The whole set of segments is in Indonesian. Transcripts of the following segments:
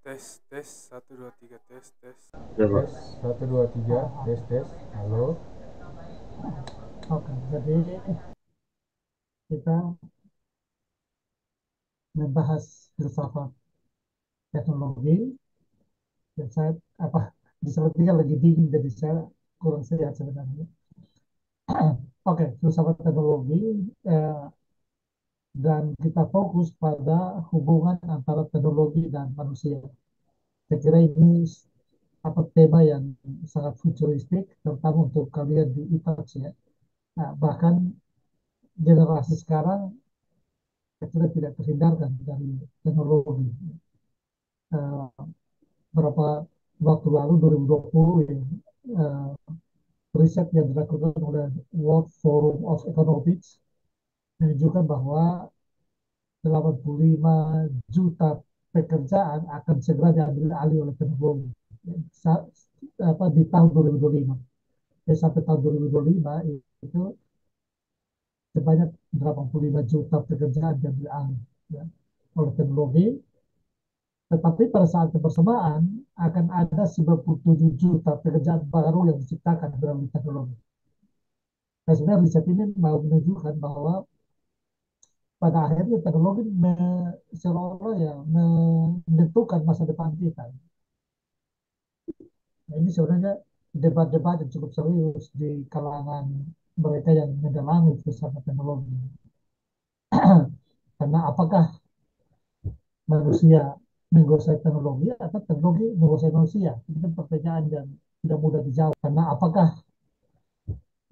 Tes, tes, satu, dua, tiga, tes, tes. Coba. Tes, satu, dua, tiga, tes, tes, halo. Oke, jadi kita membahas filsafat teknologi dan saya di sepertinya lagi dingin jadi saya kurang sehat sebenarnya. Oke, filsafat teknologi eh, dan kita fokus pada hubungan antara teknologi dan manusia. Saya kira ini tema yang sangat futuristik, terutama untuk kalian di IPAX ya. Nah, bahkan generasi sekarang saya kira tidak terhindarkan dari teknologi. Eh, Berapa waktu lalu 2020 ya, eh, riset yang dilakukan oleh World Forum of Economics menunjukkan bahwa 85 juta pekerjaan akan segera diambil alih oleh teknologi di tahun 2025. Jadi sampai tahun 2025 itu sebanyak 85 juta pekerjaan diambil alih ya, oleh teknologi. Tetapi pada saat yang bersamaan akan ada 97 juta pekerjaan baru yang diciptakan melalui teknologi. Nah, sebenarnya riset ini mau menunjukkan bahwa pada akhirnya teknologi seolah-olah ya menentukan masa depan kita. Nah, ini sebenarnya debat-debat yang cukup serius di kalangan mereka yang mendalami filsafat teknologi. Karena apakah manusia menguasai teknologi atau teknologi menguasai manusia? Ini kan pertanyaan yang tidak mudah dijawab. Karena apakah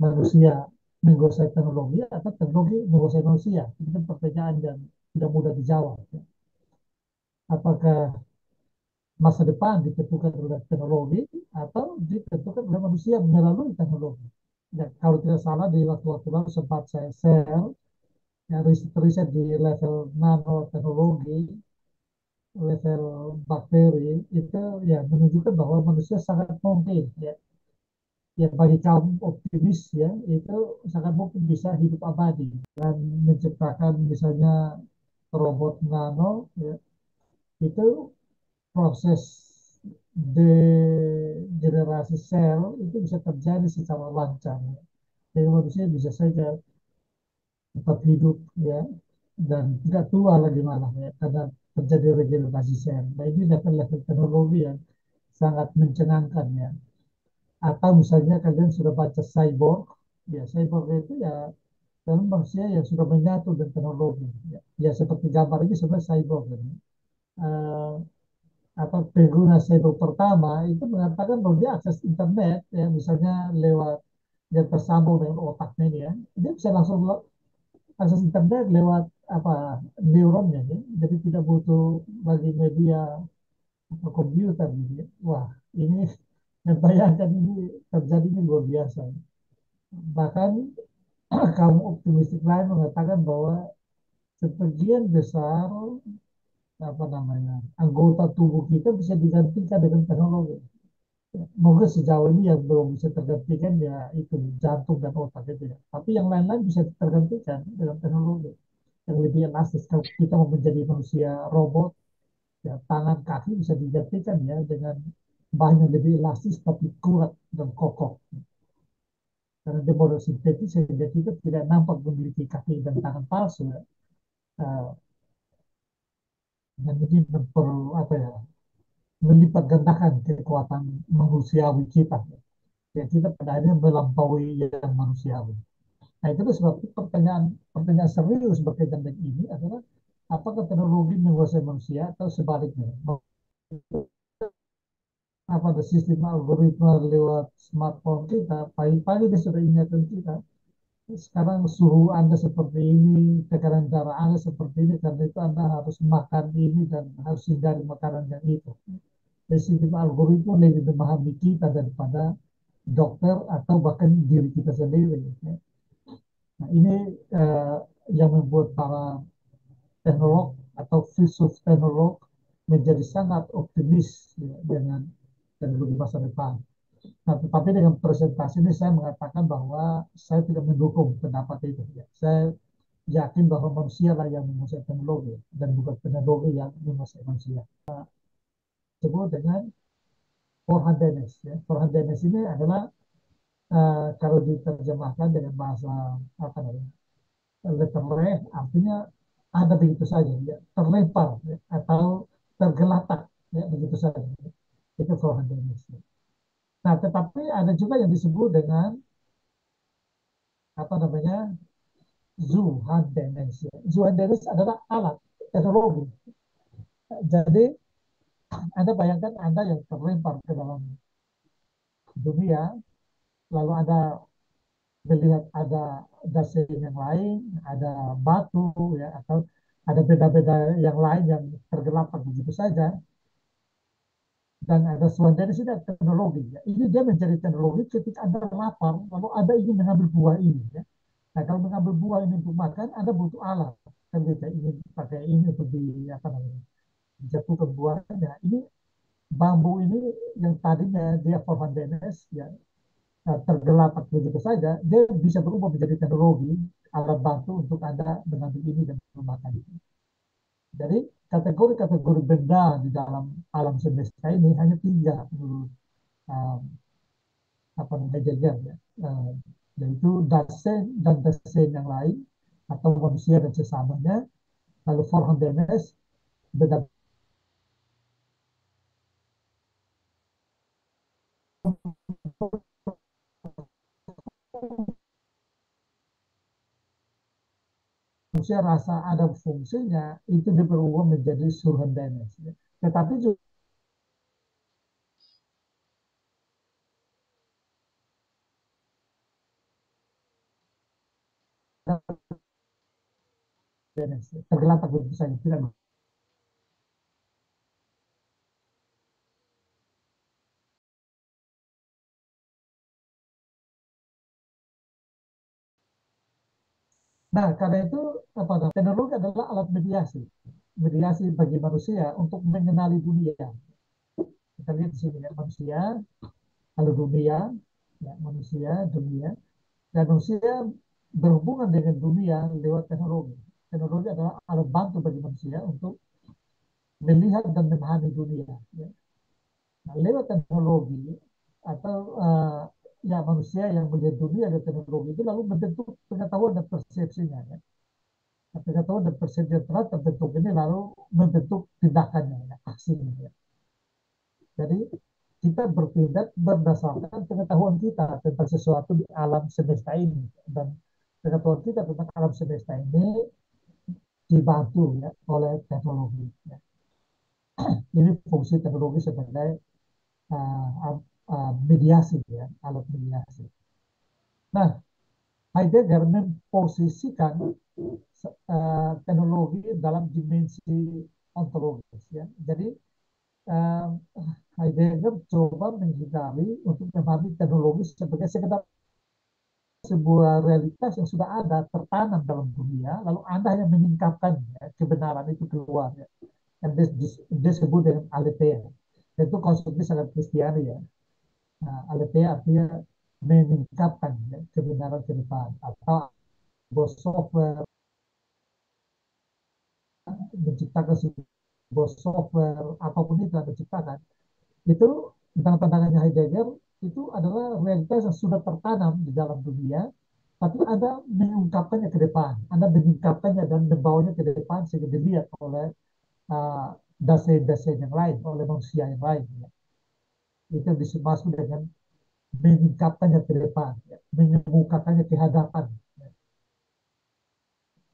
manusia menguasai teknologi atau teknologi menguasai manusia? Ini kan pertanyaan yang tidak mudah dijawab. Apakah masa depan ditentukan oleh teknologi atau ditentukan oleh manusia melalui teknologi? Dan kalau tidak salah di waktu-waktu lalu sempat saya share ya, riset di level nanoteknologi, level bakteri itu ya menunjukkan bahwa manusia sangat mungkin ya, ya bagi kaum optimis ya itu sangat mungkin bisa hidup abadi dan menciptakan misalnya robot nano ya, itu proses degenerasi sel itu bisa terjadi secara lancar ya. Jadi manusia bisa saja tetap hidup ya dan tidak tua lagi malah ya karena terjadi regenerasi sel. Nah ini level-level teknologi yang sangat mencengangkan ya. Atau misalnya kalian sudah baca cyborg, ya cyborg itu ya dalam manusia yang sudah menyatu dengan teknologi. Ya, ya seperti gambar ini sebenarnya cyborg. Ya. Uh, atau pengguna cyborg pertama itu mengatakan bahwa dia akses internet, ya misalnya lewat yang tersambung dengan otaknya ini ya, dia bisa langsung akses internet lewat neuronnya ya. Jadi tidak butuh lagi media atau komputer gitu ya. Wah, ini membayangkan ini terjadinya luar biasa. Bahkan kaum optimistik lain mengatakan bahwa sebagian besar anggota tubuh kita bisa digantikan dengan teknologi. Mungkin sejauh ini yang belum bisa tergantikan ya itu jantung dan otak itu ya. Tapi yang lain-lain bisa tergantikan dengan teknologi yang lebih elastis. Kalau kita mau menjadi manusia robot, ya tangan kaki bisa digantikan ya dengan bahan yang lebih elastis tapi kuat dan kokoh. Karena dia model sintetis sehingga kita tidak nampak memiliki kaki dan tangan palsu. Ya. Uh, dan ini melipat gandakan kekuatan manusiawi kita. Ya kita pada akhirnya melampaui yang manusiawi. Nah itu sebab pertanyaan pertanyaan serius berkaitan dengan ini adalah apakah teknologi menguasai manusia atau sebaliknya? Apa ada sistem algoritma lewat smartphone kita? Pagi-pagi dia sudah ingatkan kita. Sekarang suhu Anda seperti ini, tekanan darah Anda seperti ini, karena itu Anda harus makan ini dan harus hindari makanan yang itu. Jadi sistem algoritma lebih memahami kita daripada dokter atau bahkan diri kita sendiri. Nah, ini eh, yang membuat para teknolog atau filsuf teknolog menjadi sangat optimis ya, dengan teknologi masa depan. Nah, tetapi dengan presentasi ini saya mengatakan bahwa saya tidak mendukung pendapat itu. Ya. Saya yakin bahwa manusia lah yang menguasai teknologi dan bukan teknologi yang menguasai manusia. disebut dengan forehandedness. Ya. Forehandedness ini adalah kalau diterjemahkan dengan bahasa apa namanya, letterleh, artinya ada begitu saja, ya, terlempar ya, atau tergeletak, ya, begitu saja. Ya. Itu forehandedness. Ya. Nah, tetapi ada juga yang disebut dengan apa namanya, Zuhandenes. Ya. Zuhandenes adalah alat teknologi. Jadi Anda bayangkan Anda yang terlempar ke dalam dunia, lalu Anda melihat ada dasi yang lain, ada batu, ya, atau ada benda-benda yang lain yang tergelapak begitu saja, dan ada suara dari sini teknologi. Ya. Ini dia menjadi teknologi ketika Anda lapar, lalu Anda ingin mengambil buah ini. Ya. Nah, kalau mengambil buah ini untuk makan, Anda butuh alat. Kan kita ingin pakai ini untuk di apa namanya, jatuhkan buahnya. Ini bambu ini yang tadinya dia for ya, tergelapak begitu saja, dia bisa berubah menjadi teknologi alat bantu untuk Anda mengambil ini dan memakan itu. Jadi kategori-kategori benda di dalam alam semesta ini hanya tiga menurut um, apa namanya Jajar, ya. Yaitu dasen dan dasen yang lain atau manusia dan sesamanya, lalu Forhandenes, benda manusia rasa ada fungsinya itu berubah menjadi Surhandenes. Ya. Tetapi juga tergelapak begitu saja, tidak. Nah, karena itu apa, teknologi adalah alat mediasi, mediasi bagi manusia untuk mengenali dunia. Kita lihat di sini ya, manusia, lalu dunia, ya, manusia, dunia, dan manusia berhubungan dengan dunia lewat teknologi. Teknologi adalah alat bantu bagi manusia untuk melihat dan memahami dunia. Ya. Nah, lewat teknologi atau ya manusia yang melihat dunia dari teknologi itu lalu membentuk pengetahuan dan persepsinya. Ya. Pengetahuan dan persepsi telah terbentuk ini lalu membentuk tindakannya, ya, aksinya. Ya. Jadi kita bertindak berdasarkan pengetahuan kita tentang sesuatu di alam semesta ini, dan pengetahuan kita tentang alam semesta ini dibantu ya oleh teknologi. Ya. Ini fungsi teknologi sebagai mediasi, ya, alat mediasi. Nah, Heidegger memposisikan teknologi dalam dimensi ontologis. Ya. Jadi uh, Heidegger coba menghindari untuk memahami teknologi sebagai sekedar sebuah realitas yang sudah ada tertanam dalam dunia, lalu Anda hanya menyingkapkan, ya, kebenaran itu keluar. Ya. Yang disebut dengan aletheia. Itu konsepnya sangat Kristiani, ya. Nah, aletheia artinya menyingkapkan, ya, kebenaran ke depan, atau software menciptakan sebuah software apapun itu yang diciptakan itu tentang pandangannya Heidegger itu adalah realitas yang sudah tertanam di dalam dunia, tapi Anda mengungkapkannya ke depan, Anda menyingkapkannya dan membawanya ke depan sehingga dilihat oleh dasi-dasi yang lain, oleh manusia yang lain. Ya. Itu dimaksud dengan menyingkapkannya ke depan, ya. Mengemukakannya ke hadapan. Ya.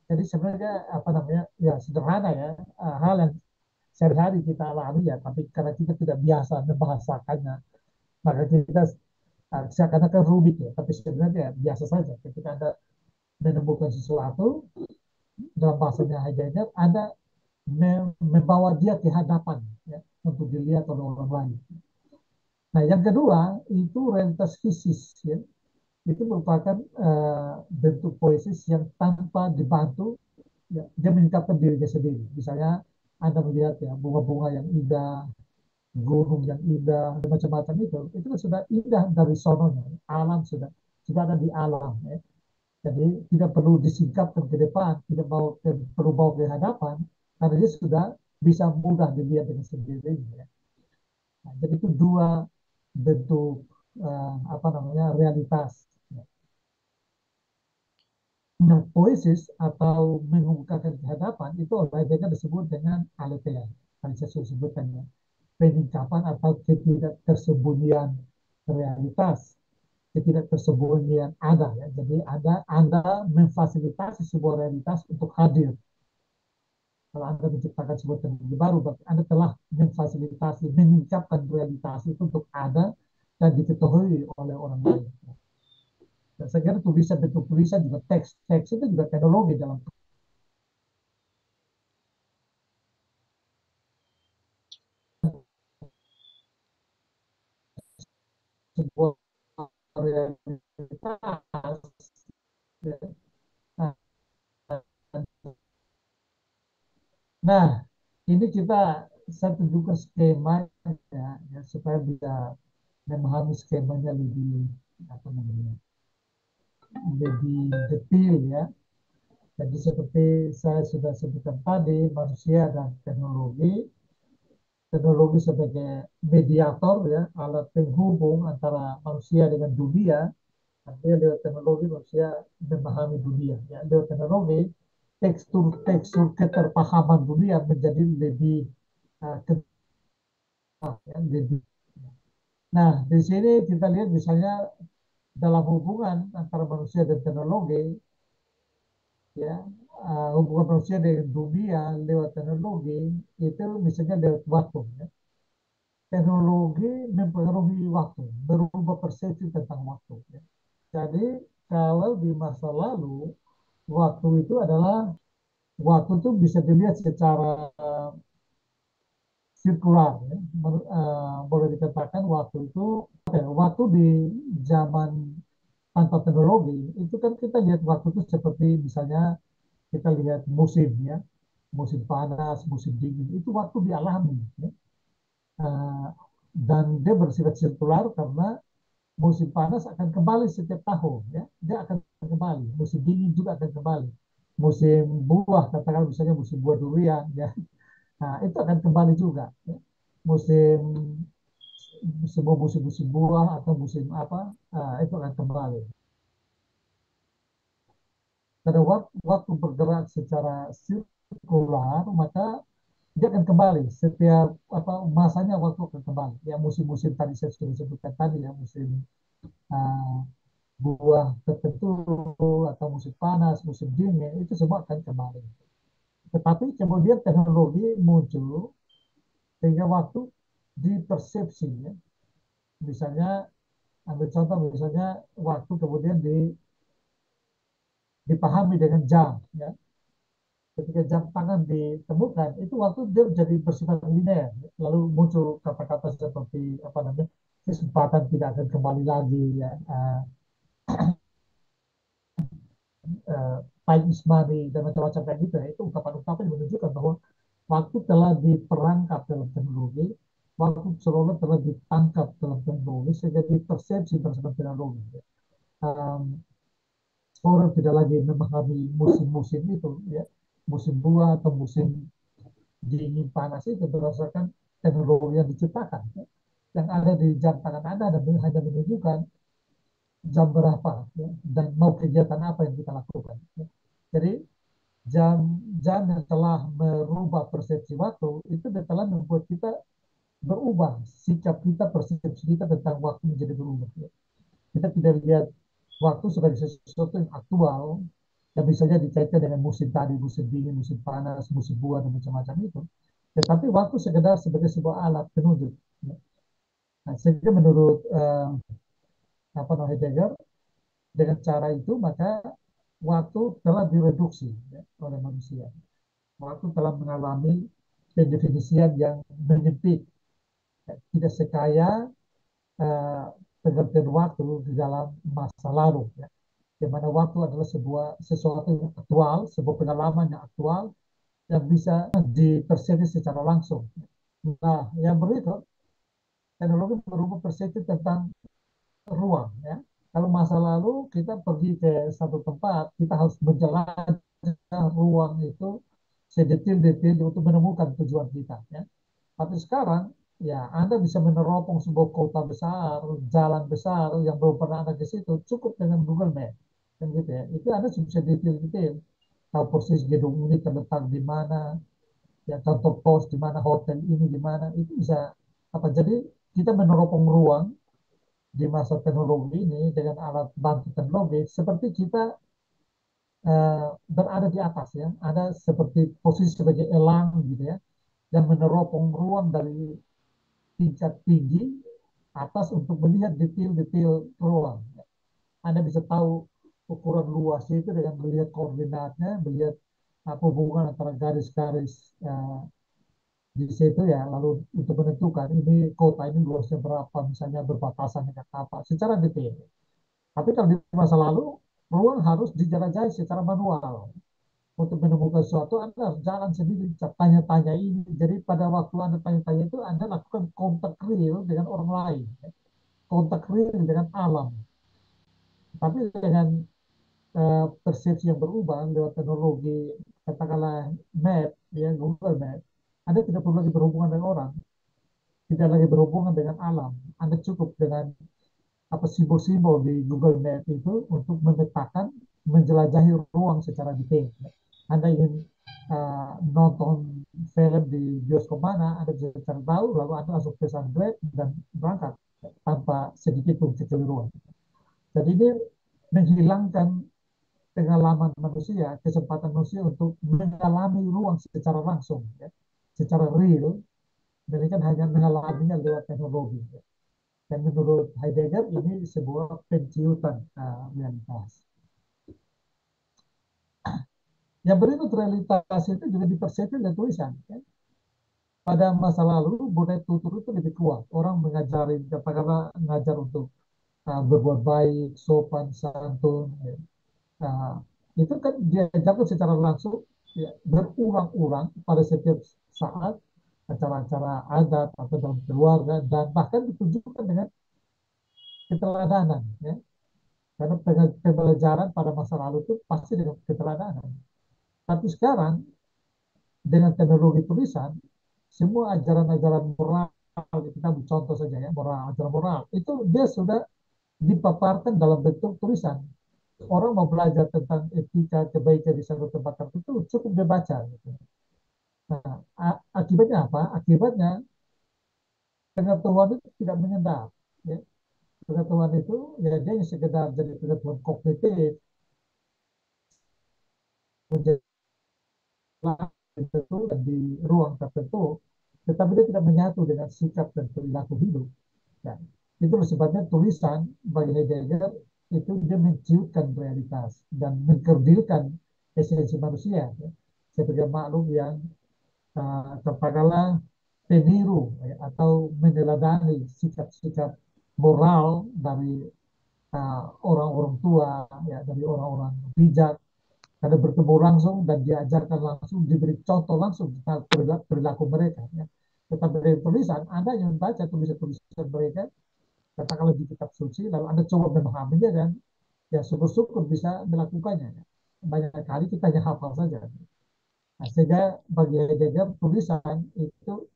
Jadi sebenarnya apa namanya, ya sederhana ya, hal yang sehari-hari kita alami ya, tapi karena kita tidak biasa membahasakannya, maka kita seakan-akan rumit ya, tapi sebenarnya biasa saja. Ketika Anda menemukan sesuatu dalam bahasanya Heidegger, Anda membawa dia ke hadapan, ya, untuk dilihat oleh orang lain. Nah, yang kedua itu realitas fisis, ya. Itu merupakan bentuk poesis yang tanpa dibantu, ya, dia meningkatkan dirinya sendiri. Misalnya Anda melihat ya bunga-bunga yang indah, gunung yang indah, dan macam-macam itu kan sudah indah dari sononya. Alam sudah ada di alam. Ya. Jadi tidak perlu disingkapkan ke depan, tidak perlu bawa ke hadapan, karena dia sudah bisa mudah dilihat dengan sendirinya. Ya. Jadi itu dua bentuk apa namanya realitas. Nah, poesis atau mengemukakan kehadapan itu oleh Heidegger disebut dengan aletheia. Tadi saya sebutkannya penyingkapan atau ketidaktersembunyian realitas, ketidaktersembunyian ada ya. Jadi ada Anda memfasilitasi sebuah realitas untuk hadir. Kalau Anda menciptakan sebuah teknologi baru, berarti Anda telah memfasilitasi, menyingkapkan realitas itu untuk ada dan diketahui oleh orang lain. Dan saya kira tulisan bentuk tulisan juga teks itu juga teknologi dalam sebuah realitas. Nah, ini saya tunjukkan skemanya ya, supaya bisa memahami skemanya lebih apa namanya lebih detail ya. Jadi seperti saya sudah sebutkan tadi, manusia dan teknologi, teknologi sebagai mediator ya, alat penghubung antara manusia dengan dunia. Artinya lewat teknologi manusia memahami dunia. Ya, lewat teknologi tekstur keterpahaman dunia menjadi lebih kenal, ya, lebih. Nah, di sini kita lihat misalnya dalam hubungan antara manusia dan teknologi, ya, hubungan manusia dengan dunia lewat teknologi itu misalnya lewat waktu. Ya. Teknologi mempengaruhi waktu, berubah persepsi tentang waktu. Ya. Jadi kalau di masa lalu waktu itu adalah waktu itu bisa dilihat secara sirkular. Ya. Boleh dikatakan waktu itu waktu di zaman tanpa teknologi itu kan kita lihat waktu itu seperti misalnya kita lihat musim ya, musim panas, musim dingin itu waktu dialami ya. Uh, dan dia bersifat sirkular karena musim panas akan kembali setiap tahun ya, dia akan kembali, musim dingin juga akan kembali, musim buah katakan misalnya musim buah durian ya, nah itu akan kembali juga ya. Musim semua musim-musim buah atau musim apa itu akan kembali. Pada waktu bergerak secara sirkular maka dia akan kembali setiap apa masanya waktu akan kembali ya, musim-musim tadi saya sudah sebutkan tadi ya, musim uh, buah tertentu atau musim panas musim dingin itu semua akan kembali, tetapi kemudian teknologi muncul sehingga waktu dipersepsi ya. Misalnya ambil contoh misalnya waktu kemudian dipahami dengan jam ya. Ketika jam tangan ditemukan itu waktu dia jadi bersifat linear, lalu muncul kata-kata seperti apa namanya kesempatan tidak akan kembali lagi ya, time is money dan macam-macam kayak gitu ya. Itu ungkapan-ungkapan yang menunjukkan bahwa waktu telah diperangkap dalam teknologi, waktu seolah telah ditangkap dalam teknologi sehingga dipersepsi bersama teknologi ya. um, Orang tidak lagi memahami musim-musim itu ya, musim buah atau musim dingin panas itu berdasarkan teknologi yang diciptakan ya. Yang ada di jam tangan Anda dan hanya menunjukkan jam berapa ya, dan mau kegiatan apa yang kita lakukan ya. Jadi jam yang telah merubah persepsi waktu itu telah membuat kita berubah, sikap kita, persepsi kita tentang waktu menjadi berubah ya. Kita tidak lihat waktu sebagai sesuatu yang aktual yang misalnya dikaitkan dengan musim tadi, musim dingin, musim panas, musim buah dan macam-macam itu. Tetapi waktu sekedar sebagai sebuah alat penunjuk. Ya. Nah, sehingga menurut apa namanya Heidegger, dengan cara itu maka waktu telah direduksi ya, oleh manusia. Waktu telah mengalami pendefinisian yang menyempit, ya, tidak sekaya uh, pengertian waktu di dalam masa lalu. Ya. Di mana waktu adalah sesuatu yang aktual, sebuah pengalaman yang aktual yang bisa dipersepsi secara langsung. Nah, yang berikut teknologi berubah persepsi tentang ruang. Ya. Kalau masa lalu kita pergi ke satu tempat, kita harus menjelajah ruang itu sedetil-detil untuk menemukan tujuan kita. Ya. Tapi sekarang ya Anda bisa meneropong sebuah kota besar, jalan besar yang belum pernah Anda ke situ, cukup dengan Google Map. Kan gitu ya. Itu Anda bisa detail-detail. Tahu persis gedung ini terletak di mana, ya contoh pos di mana, hotel ini di mana, itu bisa apa. Jadi kita meneropong ruang di masa teknologi ini dengan alat bantu teknologi seperti kita berada di atas ya. Ada seperti posisi sebagai elang gitu ya, yang meneropong ruang dari tingkat tinggi atas untuk melihat detail-detail ruang. Anda bisa tahu ukuran luasnya itu dengan melihat koordinatnya, melihat hubungan antara garis-garis di situ ya, lalu untuk menentukan ini kota ini luasnya berapa, misalnya berbatasan dengan apa, secara detail. Tapi kalau di masa lalu, ruang harus dijelajahi secara manual. Untuk menemukan sesuatu, Anda harus jalan sendiri, tanya-tanya ini. Jadi pada waktu Anda tanya-tanya itu, Anda lakukan kontak real dengan orang lain, kontak real dengan alam. Tapi dengan persepsi yang berubah lewat teknologi, katakanlah map, ya Google Map, Anda tidak perlu lagi berhubungan dengan orang, tidak lagi berhubungan dengan alam. Anda cukup dengan apa simbol-simbol di Google Map itu untuk memetakan, menjelajahi ruang secara detail. Anda ingin nonton film di bioskop mana, Anda bisa cari tahu, lalu Anda langsung pesan Grab dan berangkat tanpa sedikit pun kekeliruan. Jadi ini menghilangkan pengalaman manusia, kesempatan manusia untuk mengalami ruang secara langsung, ya, secara real. Mereka kan hanya mengalaminya lewat teknologi. Ya. Dan menurut Heidegger ini sebuah penciutan realitas. Yang berikut realitas itu juga dipersepsi oleh tulisan. Ya. Pada masa lalu budaya tutur itu lebih kuat. Orang mengajari, katakanlah mengajar untuk berbuat baik, sopan, santun. Ya. Nah, itu kan diajarkan secara langsung ya, berulang-ulang pada setiap saat acara-acara adat atau dalam keluarga dan bahkan ditunjukkan dengan keteladanan ya. Karena pembelajaran pada masa lalu itu pasti dengan keteladanan. Tapi sekarang dengan teknologi tulisan, semua ajaran-ajaran moral, kita ambil contoh saja ya, moral, ajaran moral, itu dia sudah dipaparkan dalam bentuk tulisan. Orang mau belajar tentang etika, kebaikan di satu tempat tertentu, cukup dia baca. Gitu. Nah, akibatnya apa? Akibatnya pengetahuan itu tidak mengendap. Ya. Pengetahuan itu ya dia yang sekedar jadi pengetahuan kognitif, menjadi tertentu dan di ruang tertentu, tetapi dia tidak menyatu dengan sikap dan perilaku hidup. Ya. Itu sebabnya tulisan bagi Heidegger itu dia menciutkan realitas dan mengkerdilkan esensi manusia ya. Sebagai makhluk yang katakanlah peniru ya, atau meneladani sikap-sikap moral dari orang-orang tua ya, dari orang-orang bijak, karena bertemu langsung dan diajarkan langsung, diberi contoh langsung tentang perilaku mereka ya. Tetapi dari tulisan, Anda yang membaca tulisan-tulisan mereka, katakanlah di kitab suci, lalu Anda coba memahaminya dan ya syukur-syukur bisa melakukannya ya. Banyak kali kita hanya hafal saja. Nah, sehingga bagi Heidegger tulisan itu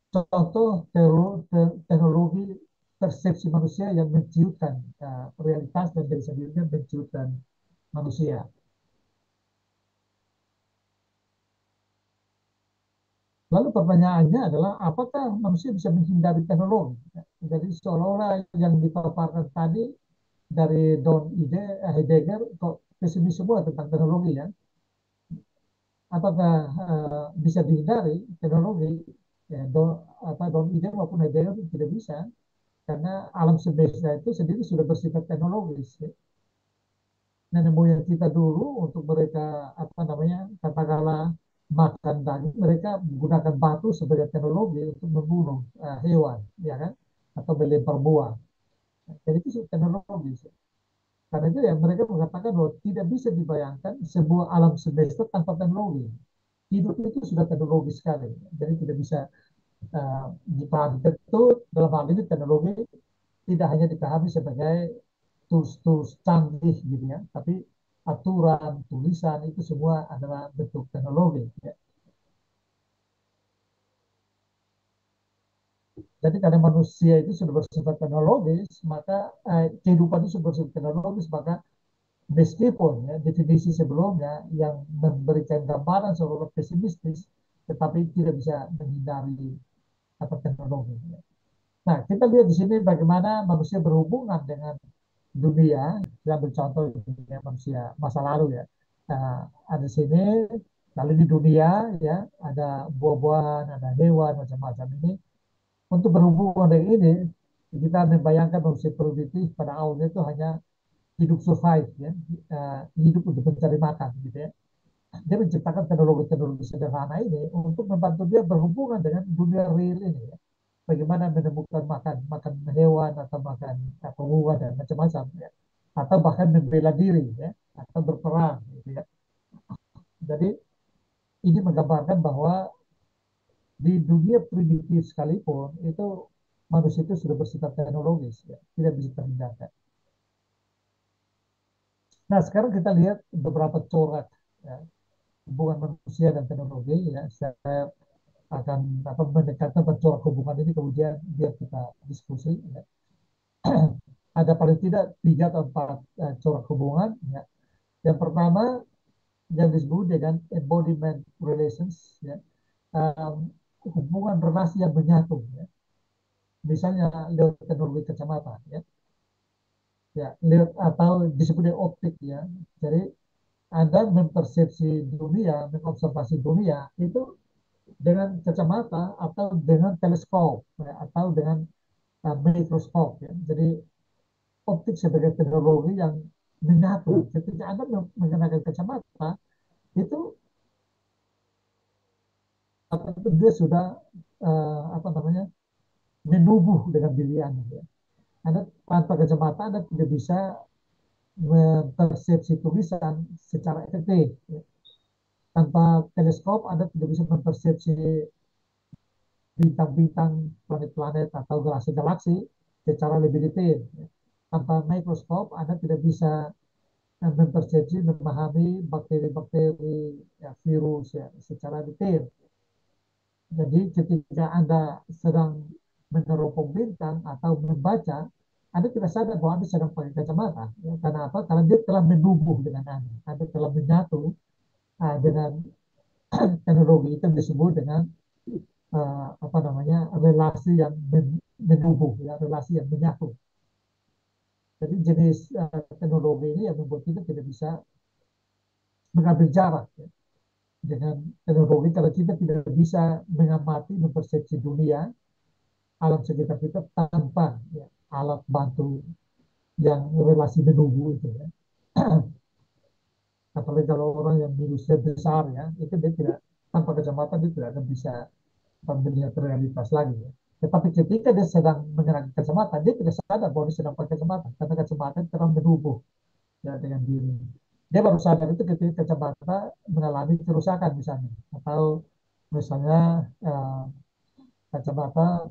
contoh teknologi persepsi manusia yang menciutkan realitas dan dari sendirinya menciutkan manusia. Lalu pertanyaannya adalah apakah manusia bisa menghindari teknologi? Jadi seolah-olah yang dipaparkan tadi dari Don Ide, Heidegger kok pesimis semua tentang teknologi ya. Apakah bisa dihindari teknologi? Ya, Don Ide maupun Heidegger tidak bisa karena alam semesta itu sendiri sudah bersifat teknologis. Ya. Nenek moyang kita dulu untuk mereka apa namanya katakanlah makan daging, mereka menggunakan batu sebagai teknologi untuk membunuh hewan, ya kan, atau melempar buah. Jadi itu teknologis. Karena itu ya mereka mengatakan bahwa tidak bisa dibayangkan sebuah alam semesta tanpa teknologi. Hidup itu sudah teknologi sekali, jadi tidak bisa dipahami. Tentu dalam hal ini teknologi tidak hanya dipahami sebagai tools-tools canggih gitu ya, tapi aturan, tulisan itu semua adalah bentuk teknologi. Ya. Jadi karena manusia itu sudah bersifat teknologis, maka kehidupan itu sudah bersifat teknologis, maka meskipun ya, definisi sebelumnya yang memberikan gambaran seolah pesimistis, tetapi tidak bisa menghindari apa teknologi. Ya. Nah, kita lihat di sini bagaimana manusia berhubungan dengan dunia. Kita ambil contoh dunia manusia masa lalu ya. Nah, ada di sini, lalu di dunia ya ada buah-buahan, ada hewan macam-macam ini. Untuk berhubungan dengan ini, kita membayangkan manusia produktif pada awalnya itu hanya hidup survive ya, hidup untuk mencari makan gitu ya. Dia menciptakan teknologi-teknologi sederhana ini untuk membantu dia berhubungan dengan dunia real ini ya. Bagaimana menemukan makan makan hewan atau makan buah dan macam-macam ya. Atau bahkan membela diri ya, atau berperang gitu ya. Jadi ini menggambarkan bahwa di dunia primitif sekalipun itu manusia itu sudah bersifat teknologis ya, tidak bisa terhindarkan. Nah, sekarang kita lihat beberapa corak ya, hubungan manusia dan teknologi ya. Saya akan mendekatkan corak hubungan ini kemudian biar kita diskusi ya. Ada paling tidak tiga atau empat corak hubungan ya. Yang pertama yang disebut dengan embodiment relations ya. Hubungan relasi yang menyatu ya. Misalnya lewat teknologi kacamata ya. Ya, lewat atau disebutnya optik ya. Jadi Anda mempersepsi dunia, mengobservasi dunia itu dengan kacamata atau dengan teleskop ya, atau dengan mikroskop ya. Jadi optik sebagai teknologi yang menyatu. Ketika Anda mengenakan kacamata itu dia sudah apa namanya menubuh dengan diri Anda. Ya. Anda tanpa kacamata Anda tidak bisa mempersepsi tulisan secara efektif. Ya. Tanpa teleskop Anda tidak bisa mempersepsi bintang-bintang, planet-planet atau galaksi-galaksi secara lebih detail. Ya. Tanpa mikroskop Anda tidak bisa mempersepsi, memahami bakteri-bakteri, ya, virus ya, secara detail. Jadi ketika Anda sedang meneropong bintang atau membaca, Anda tidak sadar bahwa Anda sedang pakai kacamata. Ya. Karena apa? Karena dia telah menubuh dengan Anda. Anda telah menyatu dengan teknologi itu disebut dengan apa namanya relasi yang menubuh, ya, relasi yang menyatu. Jadi jenis teknologi ini yang membuat kita tidak bisa mengambil jarak ya, dengan teknologi kalau kita tidak bisa mengamati, mempersepsi dunia alam sekitar kita tanpa ya, alat bantu yang relasi menunggu itu ya. Apalagi kalau orang yang virusnya besar ya, itu dia tidak tanpa kacamata dia tidak akan bisa melihat realitas lagi ya. Tetapi ketika dia sedang mengenakan kacamata, dia tidak sadar bahwa dia sedang pakai kacamata karena kacamata terang menubuh ya, dengan diri. Dia baru sadar itu ketika kacamata mengalami kerusakan misalnya, atau misalnya kacamata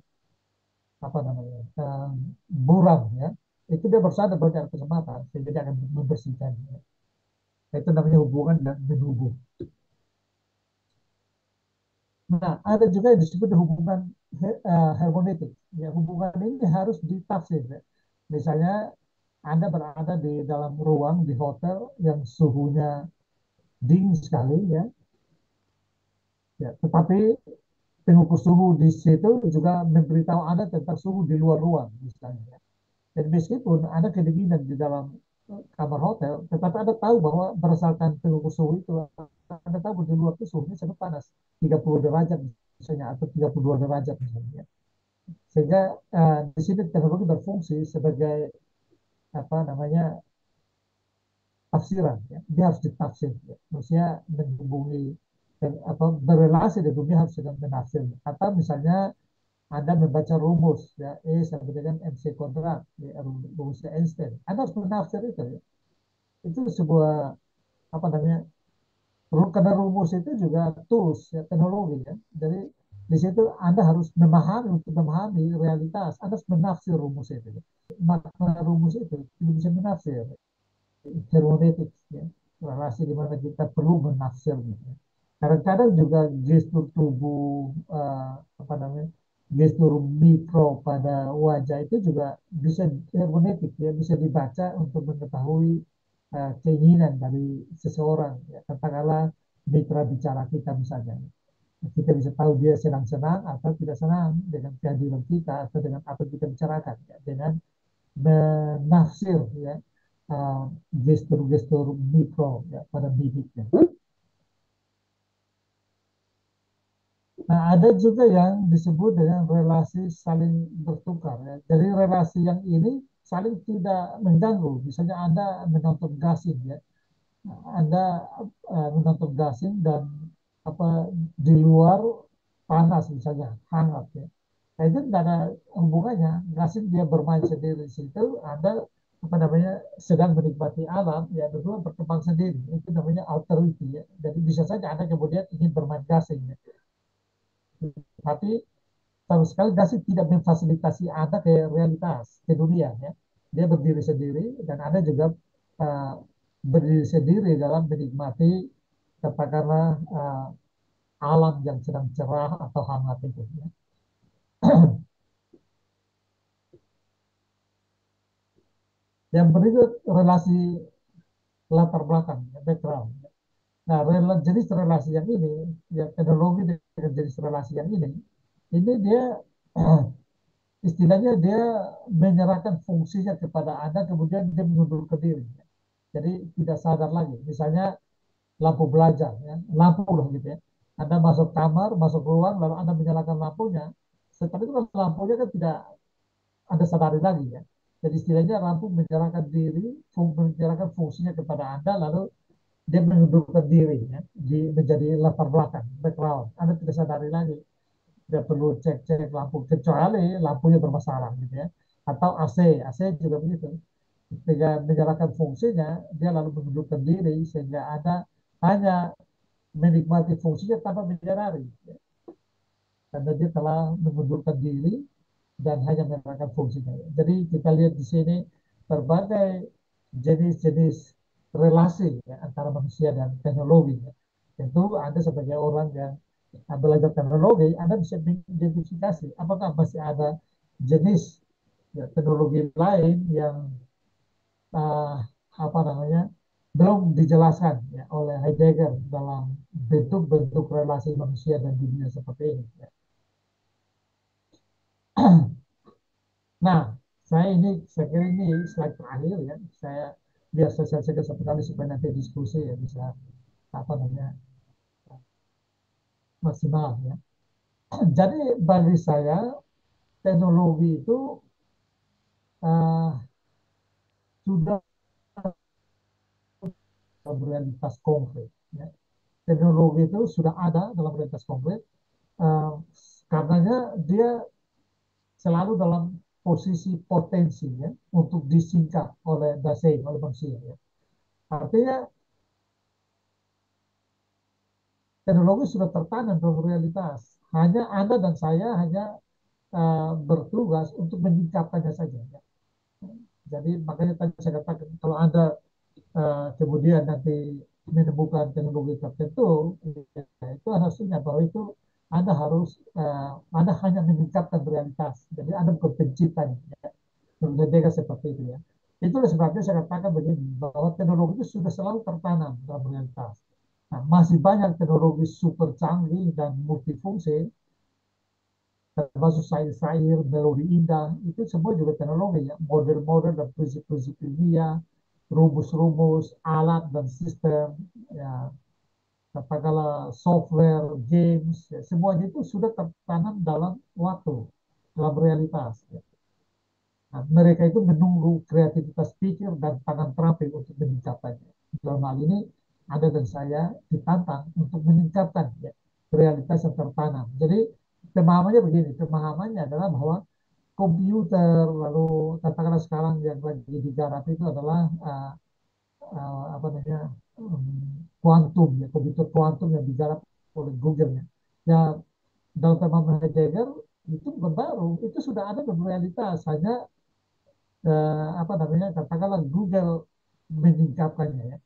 apa namanya buram ya, itu dia baru sadar bahwa dia ada kacamata sehingga dia akan membersihkan. Ya. Itu namanya hubungan dan menubuh. Nah, ada juga yang disebut hubungan hermeneutik. Ya, hubungan ini harus ditafsir. Ya. Misalnya Anda berada di dalam ruang di hotel yang suhunya dingin sekali ya, ya, tetapi pengukur suhu di situ juga memberitahu Anda tentang suhu di luar ruang misalnya. Dan meskipun ada kedinginan di dalam kamar hotel, tetapi Anda tahu bahwa berdasarkan pengukur suhu itu, Anda tahu bahwa di luar itu suhunya sangat panas, 30 derajat misalnya, atau 32 derajat misalnya. Sehingga di sini teknologi berfungsi sebagai apa namanya tafsiran. Ya. Dia harus ditafsir. Ya. Maksudnya menghubungi dan apa berrelasi dengan dunia harus dengan menafsir. Atau misalnya Anda membaca rumus ya E sama dengan MC kuadrat ya, rumusnya Einstein. Anda harus menafsir itu ya. Itu sebuah apa namanya karena rumus itu juga tools ya, teknologi ya. Jadi di situ Anda harus memahami untuk memahami realitas. Anda harus menafsir rumus itu. Ya. Makna rumus itu tidak bisa menafsir. Hermeneutik ya. Relasi di mana kita perlu menafsirnya. Ya. Kadang-kadang juga gestur tubuh apa namanya gestur mikro pada wajah itu juga bisa hermeneutik ya, bisa dibaca untuk mengetahui keinginan dari seseorang ya. Katakanlah mitra bicara kita misalnya, kita bisa tahu dia sedang senang atau tidak senang dengan kehadiran kita atau dengan apa yang kita bicarakan ya, dengan menafsir ya uh, gestur-gestur mikro ya pada bibitnya. Nah, ada juga yang disebut dengan relasi saling bertukar ya. Jadi relasi yang ini saling tidak mengganggu. Misalnya Anda menonton gasing ya, Anda menonton gasing dan apa di luar panas misalnya hangat ya. Nah, itu tidak ada hubungannya. Gasing dia bermain sendiri di situ, Anda apa namanya sedang menikmati alam ya, berdua berkembang sendiri. Itu namanya authority ya. Jadi bisa saja Anda kemudian ingin bermain gasing ya. Tapi sama sekali Gasing tidak memfasilitasi Anda ke realitas, ke dunia ya. Dia berdiri sendiri dan Anda juga uh, berdiri sendiri dalam menikmati katakanlah alam yang sedang cerah atau hangat itu ya. Yang berikut relasi latar belakang, ya, background. Nah, jenis relasi yang ini, ya teknologi dengan jenis relasi yang ini dia istilahnya dia menyerahkan fungsinya kepada Anda, kemudian dia mengundurkan diri. Jadi tidak sadar lagi. Misalnya lampu belajar, ya, lampu lah gitu ya. Anda masuk kamar, masuk ruang, lalu Anda menyalakan lampunya. Setelah itu kan lampunya kan tidak Anda sadari lagi ya. Jadi istilahnya lampu menyerahkan diri, menyerahkan fungsinya kepada Anda, lalu dia mengundurkan diri ya, menjadi latar belakang, background. Anda tidak sadari lagi, tidak perlu cek-cek lampu kecuali lampunya bermasalah gitu ya. Atau AC juga begitu. Ketika menjalankan fungsinya, dia lalu mengundurkan diri sehingga Anda hanya menikmati fungsinya tanpa menyadari. Ya. Karena dia telah mengundurkan diri dan hanya menjalankan fungsinya. Jadi kita lihat di sini berbagai jenis-jenis relasi ya, antara manusia dan teknologi. Ya. Tentu Anda sebagai orang yang belajar teknologi, Anda bisa mengidentifikasi apakah masih ada jenis ya, teknologi lain yang uh, apa namanya belum dijelaskan ya, oleh Heidegger dalam bentuk-bentuk relasi manusia dan dunia seperti ini. Ya. Nah, saya kira ini slide terakhir ya. Saya biar saya selesaikan satu kali supaya nanti diskusi ya bisa apa namanya maksimal ya. Jadi bagi saya teknologi itu uh, sudah realitas konkret. Ya. Teknologi itu sudah ada dalam realitas konkret. Uh, Karenanya dia selalu dalam posisi potensi ya untuk disingkap oleh dasar oleh manusia ya. Artinya teknologi sudah tertanam dalam realitas. Hanya Anda dan saya hanya bertugas untuk menyingkapkannya saja. Ya. Jadi makanya tadi saya katakan kalau Anda kemudian nanti menemukan teknologi tertentu, ya, itu artinya bahwa itu Anda harus Anda hanya menyingkapkan realitas. Jadi Anda bukan penciptanya. Ya. Menjadikan seperti itu ya. Itulah sebabnya saya katakan begini, bahwa teknologi itu sudah selalu tertanam dalam realitas. Nah, masih banyak teknologi super canggih dan multifungsi, termasuk sair-sair, melodi indah, itu semua juga teknologi ya. Model-model dan prinsip-prinsip ilmiah, rumus-rumus, alat dan sistem, ya, katakanlah software, games, ya, semuanya itu sudah tertanam dalam waktu, dalam realitas. Ya. Nah, mereka itu menunggu kreativitas pikir dan tangan terampil untuk meningkatkannya. Dalam hal ini, Anda dan saya ditantang untuk meningkatkan ya, realitas yang tertanam. Jadi, pemahamannya begini, pemahamannya adalah bahwa komputer, lalu katakanlah sekarang yang lagi digarap itu adalah apa namanya, kuantum, ya, komputer kuantum yang digarap oleh Google. Ya, ya dalam pemahaman Heidegger, itu bukan baru, itu sudah ada dalam realitas, hanya apa namanya katakanlah Google meningkatkannya ya,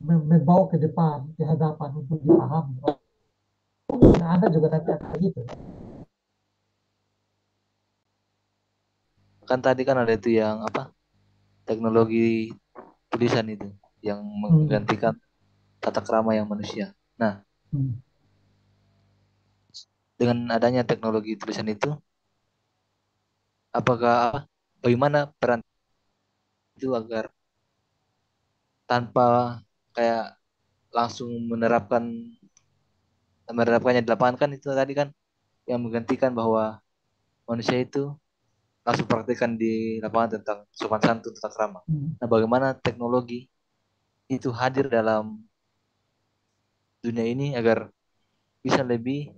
membawa ke depan, ke hadapan untuk dipahami. Nah, Anda juga nanti akan begitu. Kan tadi kan ada itu yang apa? Teknologi tulisan itu yang Hmm. menggantikan tata krama yang manusia. Nah, Hmm. dengan adanya teknologi tulisan itu, apakah bagaimana peran itu agar tanpa kayak langsung menerapkannya di lapangan kan itu tadi kan yang menggantikan bahwa manusia itu langsung praktekkan di lapangan tentang sopan santun tata krama. Hmm. Nah, bagaimana teknologi itu hadir dalam dunia ini agar bisa lebih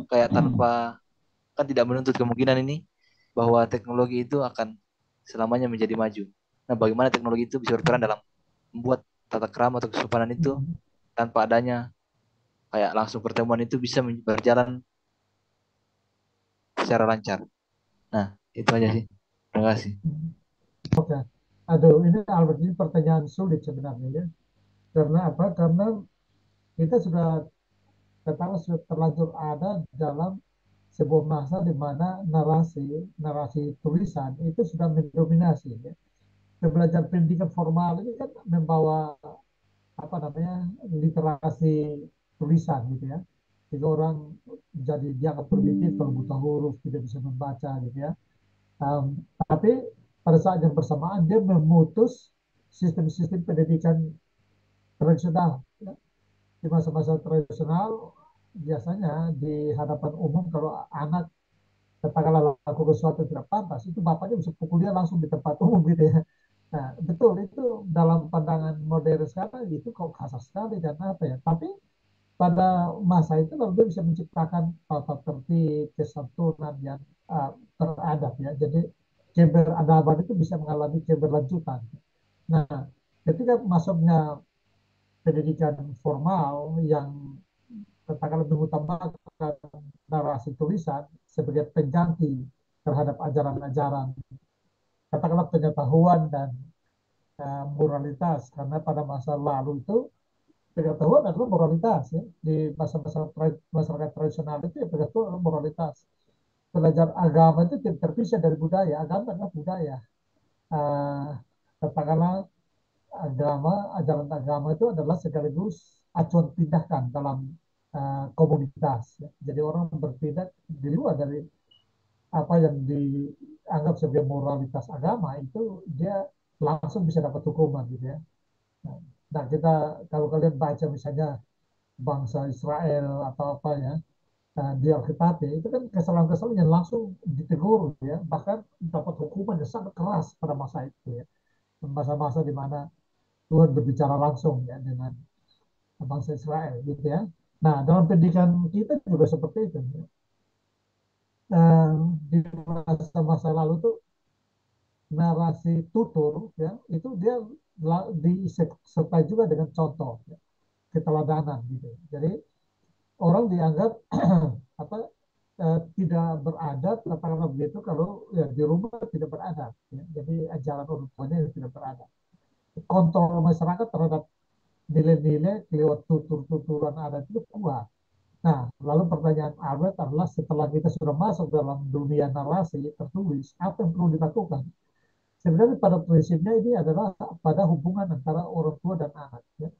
kayak tanpa kan tidak menuntut kemungkinan ini bahwa teknologi itu akan selamanya menjadi maju. Nah, bagaimana teknologi itu bisa berperan dalam membuat tata krama atau kesopanan itu Hmm. tanpa adanya kayak langsung pertemuan itu bisa berjalan secara lancar. Nah, itu aja sih. Terima kasih. Hmm. Oke. Aduh, ini Albert, ini pertanyaan sulit sebenarnya ya. Karena apa? Karena kita sudah katakan sudah terlanjur ada dalam sebuah masa di mana narasi tulisan itu sudah mendominasi ya. Belajar pendidikan formal ini kan membawa apa namanya literasi tulisan gitu ya. Jadi orang jadi dianggap primitif kalau buta huruf tidak bisa membaca gitu ya. Tapi pada saat yang bersamaan dia memutus sistem-sistem pendidikan tradisional ya. Di masa-masa tradisional biasanya di hadapan umum kalau anak katakanlah lakukan sesuatu yang tidak pantas itu bapaknya bisa pukul dia langsung di tempat umum gitu ya. Nah, betul itu dalam pandangan modern sekarang itu kok kasar sekali dan apa ya. Tapi pada masa itu lalu dia bisa menciptakan tata tertib, kesantunan yang teradab ya. Jadi keberadaban itu bisa mengalami keberlanjutan. Nah, ketika masuknya pendidikan formal yang katakanlah mengutamakan narasi tulisan sebagai pengganti terhadap ajaran-ajaran, katakanlah pengetahuan dan moralitas, karena pada masa lalu itu pengetahuan adalah moralitas ya. Di masa-masa masyarakat tradisional itu ya pengetahuan adalah moralitas. Belajar agama itu tidak terpisah dari budaya. Agama adalah budaya. Uh, katakanlah ajaran agama itu adalah sekaligus acuan tindakan dalam komunitas. Ya. Jadi orang bertindak di luar dari apa yang dianggap sebagai moralitas agama itu dia langsung bisa dapat hukuman gitu ya. Nah kita kalau kalian baca misalnya bangsa Israel atau apa ya di Alkitab ya, itu kan kesalahan-kesalahan yang langsung ditegur ya bahkan dapat hukuman yang sangat keras pada masa itu ya masa-masa di mana Tuhan berbicara langsung ya dengan bangsa Israel gitu ya. Nah dalam pendidikan kita juga seperti itu ya. Di masa-masa lalu tuh narasi tutur ya itu dia disertai juga dengan contoh ya, keteladanan gitu. Jadi orang dianggap apa tidak beradab katakanlah begitu kalau ya di rumah tidak beradab ya. Jadi ajaran orang tuanya yang tidak beradab. Kontrol masyarakat terhadap nilai-nilai lewat tutur-tuturan adat itu kuat. Nah, lalu pertanyaan Albert adalah setelah kita sudah masuk dalam dunia narasi tertulis, apa yang perlu dilakukan? Sebenarnya pada prinsipnya ini adalah pada hubungan antara orang tua dan anak. Ya.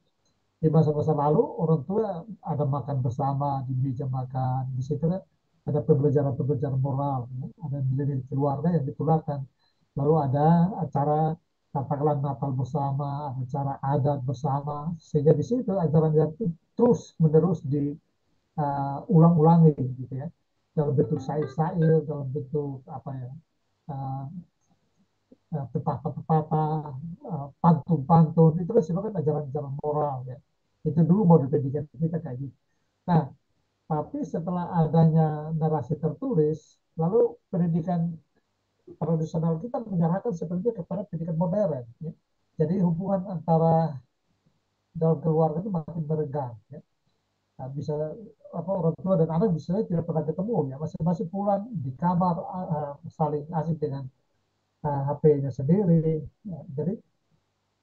Di masa-masa lalu orang tua ada makan bersama di meja makan, di situ kan ada pembelajaran-pembelajaran moral, ya. Ada nilai keluarga yang ditularkan. Lalu ada acara katakanlah Natal bersama, ada acara adat bersama, sehingga di situ ajaran yang terus menerus diulang-ulangi gitu ya, dalam bentuk sair-sair, dalam bentuk apa ya, uh, pepatah-pepatah, pantun-pantun, itu kan sebenarnya ajaran-ajaran moral ya. Itu dulu model pendidikan kita kayak gitu. Nah, tapi setelah adanya narasi tertulis, lalu pendidikan tradisional kita menyerahkan sebenarnya kepada pendidikan modern. Ya. Jadi hubungan antara dalam keluarga itu makin merenggang. Ya. Nah, bisa apa orang tua dan anak bisa tidak pernah ketemu ya masing-masing pulang di kamar saling asik dengan HP-nya sendiri. Ya, jadi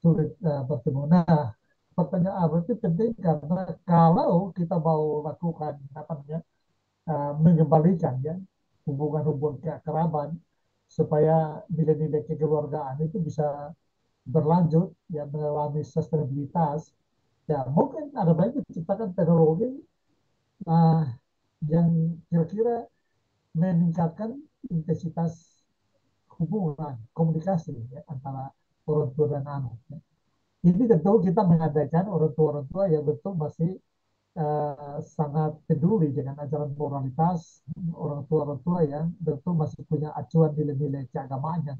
sulit bertemu. Nah, pertanyaan berarti penting karena kalau kita mau lakukan apa namanya mengembalikan ya hubungan-hubungan keakraban supaya nilai-nilai kekeluargaan itu bisa berlanjut ya mengalami sustainabilitas. Ya mungkin ada baiknya diciptakan teknologi uh, yang kira-kira meningkatkan intensitas hubungan komunikasi ya, antara orang tua dan anak ya. Ini tentu kita mengadakan orang tua yang betul masih sangat peduli dengan ajaran moralitas, orang tua yang betul masih punya acuan nilai-nilai keagamaan yang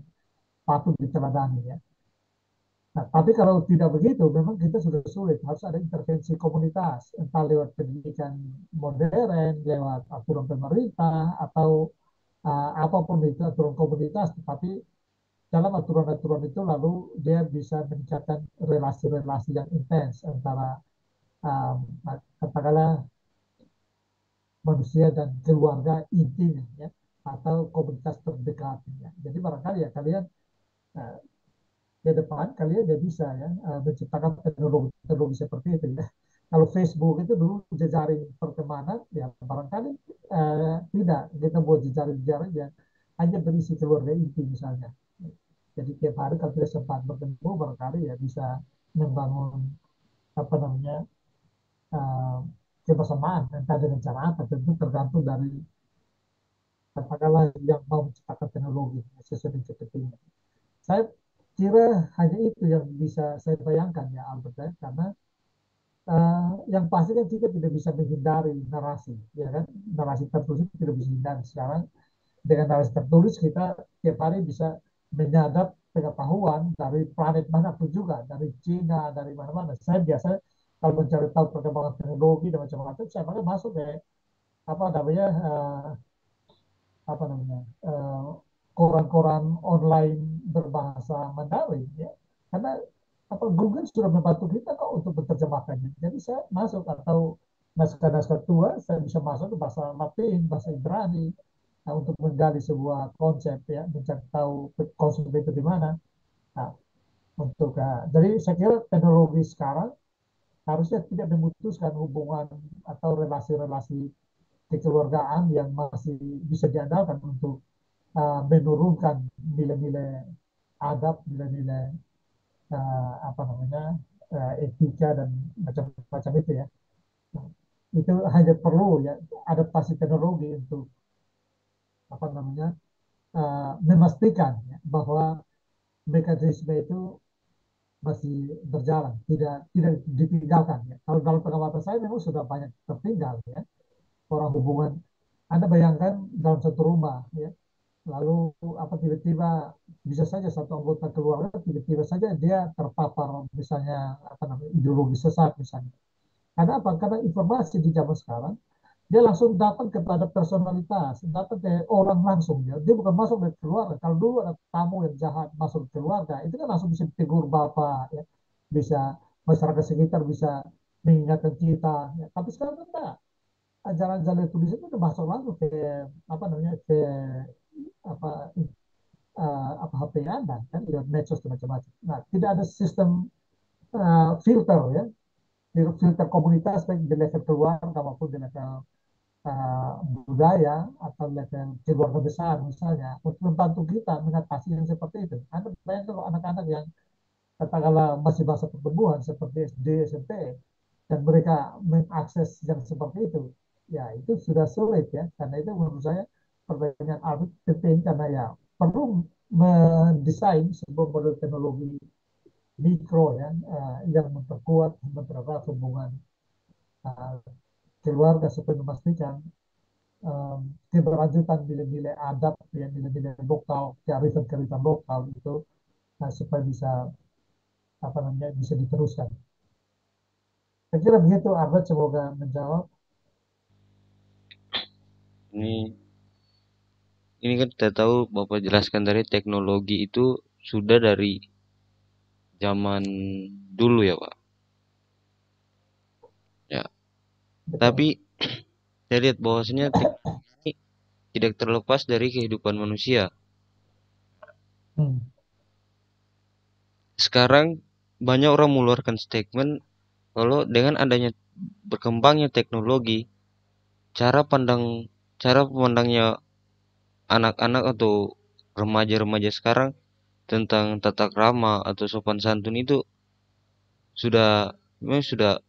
patut diteladani ya. Nah, tapi kalau tidak begitu, memang kita sudah sulit. Harus ada intervensi komunitas, entah lewat pendidikan modern, lewat aturan pemerintah, atau apapun itu aturan komunitas. Tetapi dalam aturan-aturan itu lalu dia bisa meningkatkan relasi-relasi yang intens antara um, katakanlah manusia dan keluarga intinya ya atau komunitas terdekatnya. Jadi barangkali ya kalian uh, ke depan kalian ya bisa ya menciptakan teknologi seperti itu ya. Kalau Facebook itu dulu jejaring pertemanan ya barangkali tidak kita buat jejaring-jejaring yang hanya berisi keluarga inti misalnya. Jadi tiap hari kalau tidak sempat bertemu barangkali ya bisa membangun apa namanya uh, kebersamaan entah dengan cara apa tentu tergantung dari katakanlah yang mau menciptakan teknologi sesuai dengan kepentingan. Saya kira hanya itu yang bisa saya bayangkan ya Albert ya, karena yang pasti kan kita tidak bisa menghindari narasi, ya kan? Narasi tertulis itu tidak bisa dihindari. Sekarang dengan narasi tertulis kita tiap hari bisa menyadap pengetahuan dari planet manapun juga, dari Cina, dari mana-mana. Saya biasa kalau mencari tahu perkembangan teknologi dan macam-macam, saya pakai masuk ke apa namanya apa namanya koran-koran online berbahasa Mandarin ya karena apa Google sudah membantu kita kok untuk menerjemahkannya jadi saya masuk atau naskah-naskah tua saya bisa masuk ke bahasa Latin bahasa Ibrani nah, untuk menggali sebuah konsep ya mencari tahu konsep itu di mana nah, untuk jadi saya kira teknologi sekarang harusnya tidak memutuskan hubungan atau relasi-relasi kekeluargaan yang masih bisa diandalkan untuk menurunkan nilai-nilai adab, nilai-nilai apa namanya etika dan macam-macam itu ya. Itu hanya perlu ya adaptasi teknologi untuk apa namanya memastikan ya, bahwa mekanisme itu masih berjalan, tidak ditinggalkan ya. Kalau dalam pengamatan saya memang sudah banyak tertinggal ya orang hubungan. Anda bayangkan dalam satu rumah ya lalu apa tiba-tiba bisa saja satu anggota keluarga tiba-tiba saja dia terpapar misalnya apa namanya ideologi sesat misalnya. Karena apa? Karena informasi di zaman sekarang dia langsung datang kepada personalitas, datang ke orang langsung ya. Dia bukan masuk ke keluarga. Kalau dulu ada tamu yang jahat masuk ke keluarga, itu kan langsung bisa ditegur bapak ya. Bisa masyarakat sekitar bisa mengingatkan kita ya. Tapi sekarang kan enggak. Jalan-jalan tulis itu udah masuk langsung ke apa namanya ke apa apa HP Anda kan lewat medsos dan macam-macam. Nah, tidak ada sistem filter ya, filter komunitas baik di level keluarga maupun di level uh, budaya atau level keluarga besar misalnya untuk membantu kita mengatasi yang seperti itu. Anda bayangkan kalau anak-anak yang katakanlah masih masa pertumbuhan seperti SD, SMP dan mereka mengakses yang seperti itu, ya itu sudah sulit ya. Karena itu menurut saya pertanyaan Alvin penting karena ya perlu mendesain sebuah model teknologi mikro ya yang memperkuat mempererat hubungan uh, keluarga supaya memastikan keberlanjutan nilai-nilai adab ya nilai-nilai lokal kearifan-kearifan lokal itu supaya bisa apa namanya bisa diteruskan. Saya kira begitu Albert semoga menjawab. Ini ini kan kita tahu Bapak jelaskan dari teknologi itu sudah dari zaman dulu ya Pak. Ya, Betul. tapi saya lihat bahwasanya teknologi tidak terlepas dari kehidupan manusia. Hmm. Sekarang banyak orang mengeluarkan statement kalau dengan adanya berkembangnya teknologi, cara pandang cara memandangnya anak-anak atau remaja-remaja sekarang tentang tata krama atau sopan santun itu sudah memang sudah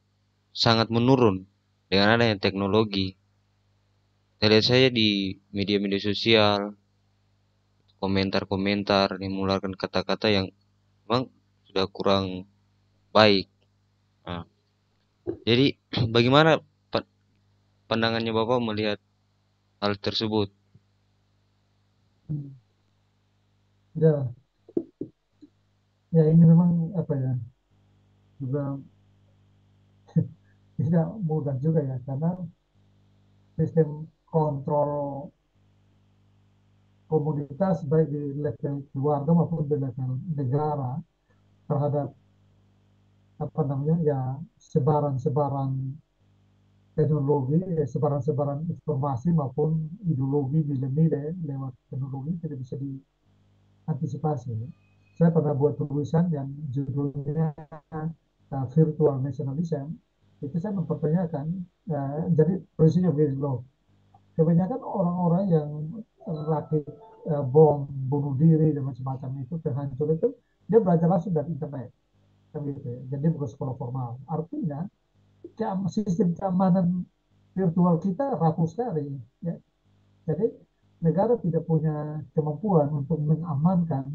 sangat menurun dengan adanya teknologi. Saya lihat saya di media-media sosial, komentar-komentar yang mengeluarkan kata-kata yang memang sudah kurang baik. Nah, jadi bagaimana pandangannya Bapak melihat hal tersebut? Hmm. Ya, ya ini memang apa ya, juga tidak mudah juga ya, karena sistem kontrol komunitas baik di level keluarga maupun di level negara terhadap apa namanya ya, sebaran-sebaran teknologi, sebaran-sebaran informasi maupun ideologi nilai-nilai lewat teknologi tidak bisa diantisipasi. Saya pernah buat tulisan yang judulnya Virtual Nationalism. Itu saya mempertanyakan, jadi prinsipnya begini loh, kebanyakan orang-orang yang rakit bom, bunuh diri dan macam-macam itu, penghancur itu, dia belajar langsung dari internet, kan gitu ya. Jadi bukan sekolah formal. Artinya sistem keamanan virtual kita rapuh sekali. Ya. Jadi negara tidak punya kemampuan untuk mengamankan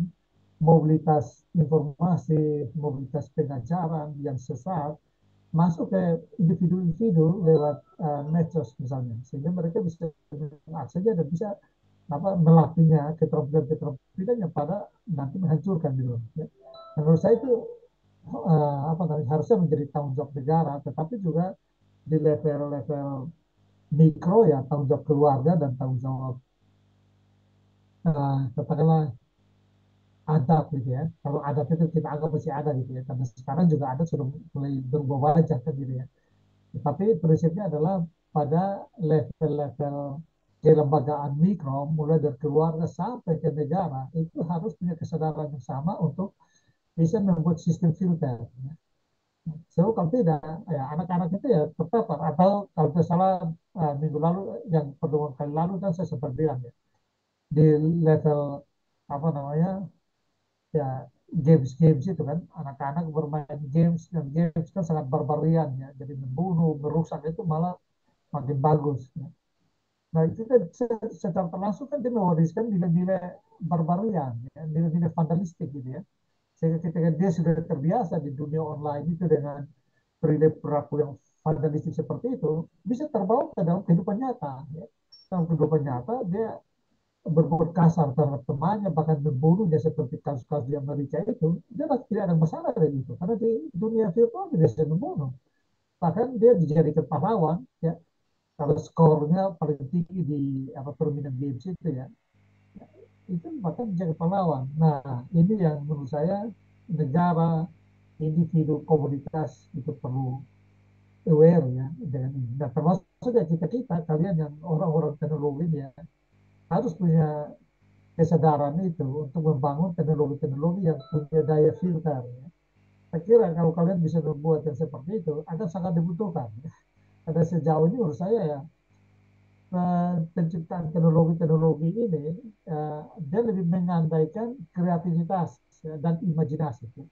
mobilitas informasi, mobilitas pengajaran yang sesat masuk ke individu-individu lewat medsos misalnya, sehingga mereka bisa mengakses dan bisa apa melatihnya keterampilan-keterampilan yang pada nanti menghancurkan gitu. Ya. Menurut saya itu apa namanya, harusnya menjadi tanggung jawab negara, tetapi juga di level-level mikro ya, tanggung jawab keluarga dan tanggung jawab katakanlah adab gitu ya. Kalau adab itu kita anggap masih ada gitu ya, karena sekarang juga ada sudah mulai berubah wajah kan gitu ya. Tapi prinsipnya adalah pada level-level kelembagaan mikro, mulai dari keluarga sampai ke negara, itu harus punya kesadaran yang sama untuk bisa membuat sistem filter. Ya. So, kalau tidak, ya anak-anak itu ya terpapar. Atau kalau tidak salah minggu lalu, yang pertemuan kali lalu kan saya sempat bilang ya, di level apa namanya ya, games-games itu kan, anak-anak bermain games, dan games kan sangat barbarian ya, jadi membunuh, merusak itu malah makin bagus ya. Nah itu kan secara terlangsung kan dia mewariskan nilai-nilai barbarian ya, nilai-nilai vandalistik gitu ya, sehingga ketika dia sudah terbiasa di dunia online itu dengan perilaku yang vandalistik seperti itu, bisa terbawa ke dalam kehidupan nyata ya. Dalam kehidupan nyata dia berbuat kasar terhadap temannya, bahkan membunuhnya seperti kasus-kasus di Amerika itu, jelas tidak ada masalah dari itu. Karena di dunia virtual dia bisa membunuh. Bahkan dia dijadikan pahlawan, ya. Kalau skornya paling tinggi di apa permainan games itu ya, itu bahkan menjadi pahlawan. Nah, ini yang menurut saya negara, individu, komunitas itu perlu aware ya dengan ini. Nah, termasuk ya kita kalian yang orang-orang teknologi ya, harus punya kesadaran itu untuk membangun teknologi-teknologi yang punya daya filter. Ya. Saya kira kalau kalian bisa membuat yang seperti itu, akan sangat dibutuhkan. Ya. Karena sejauh ini menurut saya ya, penciptaan teknologi-teknologi ini dia lebih mengandaikan kreativitas ya, dan imajinasi. Ya.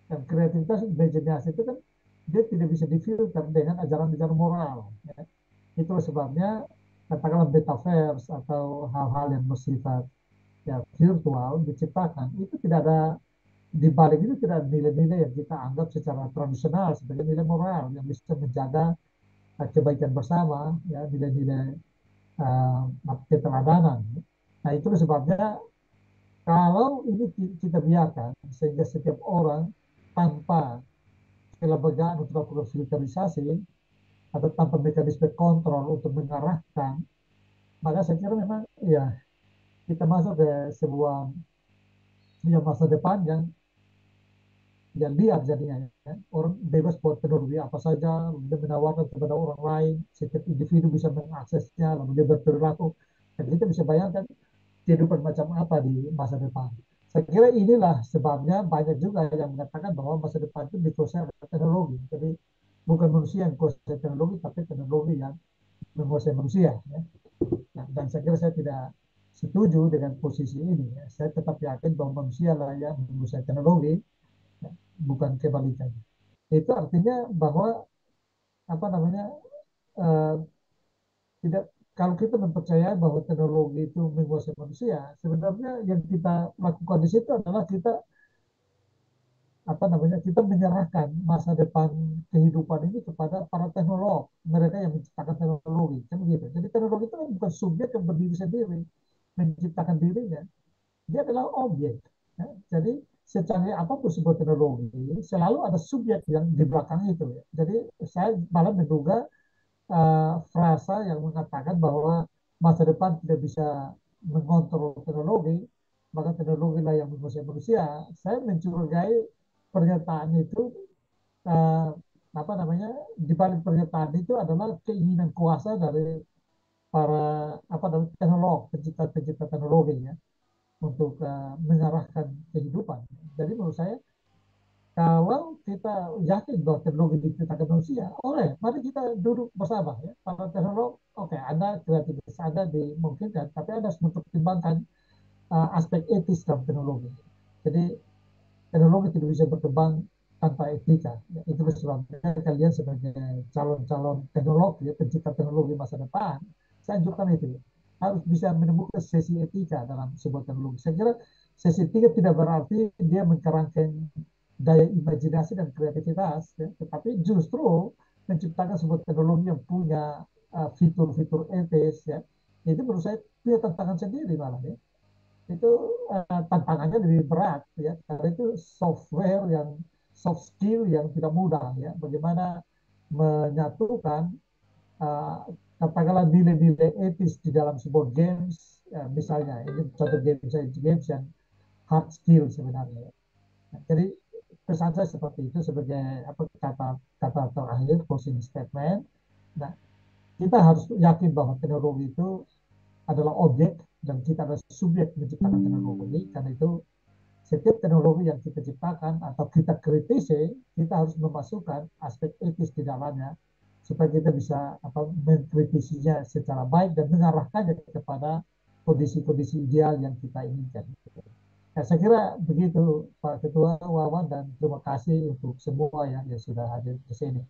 Dan kreativitas dan imajinasi itu kan dia tidak bisa difilter dengan ajaran-ajaran moral. Ya. Itu sebabnya katakanlah metaverse atau hal-hal yang bersifat ya virtual diciptakan, itu tidak ada, di balik itu tidak ada nilai-nilai yang kita anggap secara tradisional sebagai nilai moral yang bisa menjaga kebaikan bersama ya, nilai-nilai keteladanan. Nah itu sebabnya kalau ini kita biarkan sehingga setiap orang tanpa kelembagaan untuk melakukan filterisasi atau tanpa mekanisme kontrol untuk mengarahkan, maka saya kira memang ya kita masuk ke sebuah ya, masa depan yang liar jadinya ya. Orang bebas buat teknologi apa saja, dia menawarkan kepada orang lain, setiap individu bisa mengaksesnya, lalu dia berperilaku, dan kita bisa bayangkan kehidupan macam apa di masa depan. Saya kira inilah sebabnya banyak juga yang mengatakan bahwa masa depan itu dikuasai oleh teknologi. Jadi bukan manusia yang kuasai teknologi, tapi teknologi yang menguasai manusia. Ya. Nah, dan saya kira saya tidak setuju dengan posisi ini. Ya. Saya tetap yakin bahwa manusia lah yang menguasai teknologi, ya, bukan kebalikannya. Itu artinya bahwa apa namanya eh, tidak kalau kita mempercayai bahwa teknologi itu menguasai manusia, sebenarnya yang kita lakukan di situ adalah kita apa namanya kita menyerahkan masa depan kehidupan ini kepada para teknolog, mereka yang menciptakan teknologi, kan gitu. Jadi teknologi itu kan bukan subjek yang berdiri sendiri menciptakan dirinya, dia adalah objek. Ya. Jadi secanggih apapun sebuah teknologi, selalu ada subjek yang di belakang itu. Ya. Jadi saya malah menduga frasa yang mengatakan bahwa masa depan tidak bisa mengontrol teknologi, maka teknologi lah yang menguasai manusia. Saya mencurigai pernyataan itu uh, apa namanya di balik pernyataan itu adalah keinginan kuasa dari para apa namanya teknolog, pencipta-pencipta teknologi ya untuk mengarahkan kehidupan. Jadi menurut saya kalau kita yakin bahwa teknologi diciptakan manusia, mari kita duduk bersama ya. Para teknolog, oke, Anda kreativitas Anda dimungkinkan, tapi Anda harus mempertimbangkan aspek etis dalam teknologi. Jadi teknologi tidak bisa berkembang tanpa etika. Ya, itu sebabnya kalian sebagai calon-calon teknolog, ya, pencipta teknologi masa depan, saya anjurkan itu. Harus bisa menemukan sesi etika dalam sebuah teknologi. Saya kira sesi etika tidak berarti dia mengkerangkeng daya imajinasi dan kreativitas, ya, tetapi justru menciptakan sebuah teknologi yang punya fitur-fitur etis, ya, itu menurut saya punya tantangan sendiri malah ya itu tantangannya lebih berat ya karena itu soft skill yang tidak mudah ya bagaimana menyatukan uh, katakanlah nilai-nilai etis di dalam sebuah games misalnya ini contoh games yang hard skill sebenarnya. Nah, jadi pesan saya seperti itu sebagai apa kata terakhir closing statement. Nah, kita harus yakin bahwa teknologi itu adalah objek dan kita adalah subjek menciptakan teknologi. Karena itu setiap teknologi yang kita ciptakan atau kita kritisi, kita harus memasukkan aspek etis di dalamnya supaya kita bisa mengkritisinya secara baik dan mengarahkannya kepada kondisi-kondisi ideal yang kita inginkan. Ya, saya kira begitu Pak Ketua Wawan dan terima kasih untuk semua yang sudah hadir di sini.